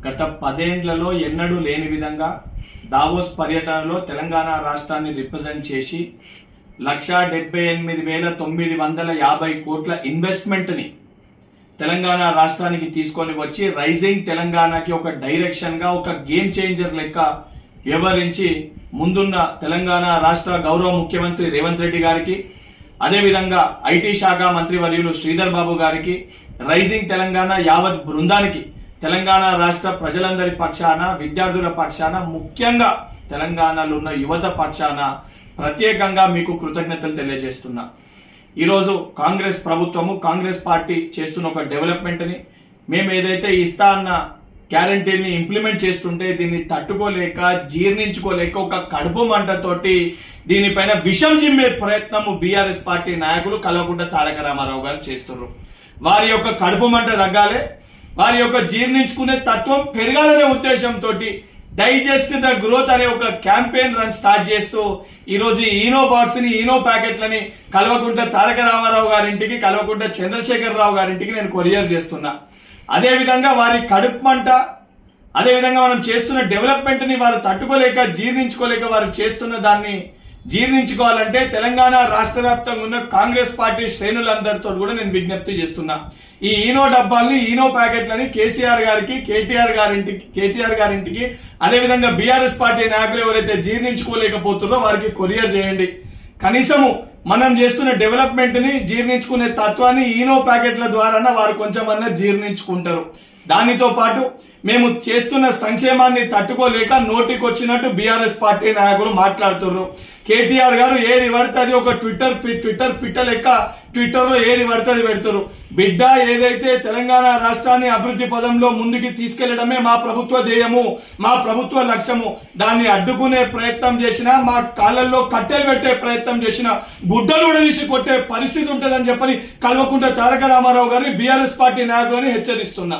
గత 10 ఏళ్లలో ఎన్నడూ లేని విధంగా దావోస్ పర్యటనలో తెలంగాణ రాష్ట్రాన్ని రిప్రజెంట్ చేసి 1,78,950 కోట్ల ఇన్వెస్ట్మెంట్ ని తెలంగాణ రాష్ట్రానికి తీసుకొని వచ్చి రైజింగ్ తెలంగాణకి ఒక డైరెక్షన్ గా ఒక గేమ్ చేంజర్ లెక్క వ్యవహరించి ముందున్న తెలంగాణ రాష్ట్ర గౌరవ ముఖ్యమంత్రి రేవంత్ రెడ్డి గారికి, అదే విధంగా ఐటీ శాఖ మంత్రి వర్యులు శ్రీధర్ బాబు గారికి, రైజింగ్ తెలంగాణ యావత్ బృందానికి, తెలంగాణ రాష్ట్ర ప్రజలందరి పక్షాన, విద్యార్థుల పక్షాన, ముఖ్యంగా తెలంగాణలో ఉన్న యువత పక్షాన ప్రత్యేకంగా మీకు కృతజ్ఞతలు తెలియజేస్తున్నా. ఈరోజు కాంగ్రెస్ ప్రభుత్వము, కాంగ్రెస్ పార్టీ చేస్తున్న ఒక డెవలప్మెంట్ ని, మేము ఏదైతే ఇస్తా అన్న గ్యారంటీని ఇంప్లిమెంట్ చేస్తుంటే దీన్ని తట్టుకోలేక, జీర్ణించుకోలేక ఒక కడుపు మంటతోటి దీనిపైన విషం జిమ్మే ప్రయత్నము బీఆర్ఎస్ పార్టీ నాయకులు కల్వకుంట్ల తారక రామారావు గారు చేస్తున్నారు. వారి యొక్క కడుపు మంట తగ్గాలి, వారి యొక్క జీర్ణించుకునే తత్వం పెరగాలనే ఉద్దేశంతో డైజెస్ట్ ద గ్రోత్ అనే ఒక క్యాంపెయిన్ రన్ స్టార్ట్ చేస్తూ ఈరోజు ఈనో బాక్స్ ని, ఈనో ప్యాకెట్లని కల్వకుంట్ల తారక రామారావు గారింటికి, కల్వకుంట్ల చంద్రశేఖర్ రావు గారింటికి నేను కొరియర్ చేస్తున్నా. అదే విధంగా వారి కడుపు మంట, అదే విధంగా మనం చేస్తున్న డెవలప్మెంట్ ని వారు తట్టుకోలేక, జీర్ణించుకోలేక వారు చేస్తున్న దాన్ని జీర్ణించుకోవాలంటే తెలంగాణ రాష్ట్ర వ్యాప్తంగా ఉన్న కాంగ్రెస్ పార్టీ శ్రేణులందరితో కూడా నేను విజ్ఞప్తి చేస్తున్నా. ఈ ఈనో డబ్బాల్ని, ఈనో ప్యాకెట్లని కేసీఆర్ గారికి, కేటీఆర్ గారింటికి, అదే విధంగా బీఆర్ఎస్ పార్టీ నాయకులు ఎవరైతే జీర్ణించుకోలేకపోతున్నారో వారికి కొరియర్ చేయండి. కనీసము మనం చేస్తున్న డెవలప్మెంట్ ని జీర్ణించుకునే తత్వాన్ని ఈనో ప్యాకెట్ల ద్వారా వారు కొంచెమన్నా జీర్ణించుకుంటారు. దానితో పాటు మేము చేస్తున్న సంక్షేమాన్ని తట్టుకోలేక నోటికొచ్చినట్టు బీఆర్ఎస్ పార్టీ నాయకులు మాట్లాడుతున్నారు. కేటీఆర్ గారు ఏది పడితే అది ఒక ట్విట్టర్ పిట్ట లెక్క ట్విట్టర్ లో ఏది పడితే అది పెడతారు. బిడ్డ, ఏదైతే తెలంగాణ రాష్ట్రాన్ని అభివృద్ధి పదంలో ముందుకు తీసుకెళ్లడమే మా ప్రభుత్వ ధ్యేయము, మా ప్రభుత్వ లక్ష్యము. దాన్ని అడ్డుకునే ప్రయత్నం చేసినా, మా కాళ్ళల్లో కట్టెలు పెట్టే ప్రయత్నం చేసినా గుడ్డలు కూడా తీసి కొట్టే పరిస్థితి ఉంటుందని చెప్పని కల్వకుంట్ల తారక రామారావు గారిని, బీఆర్ఎస్ పార్టీ నాయకులని హెచ్చరిస్తున్నా.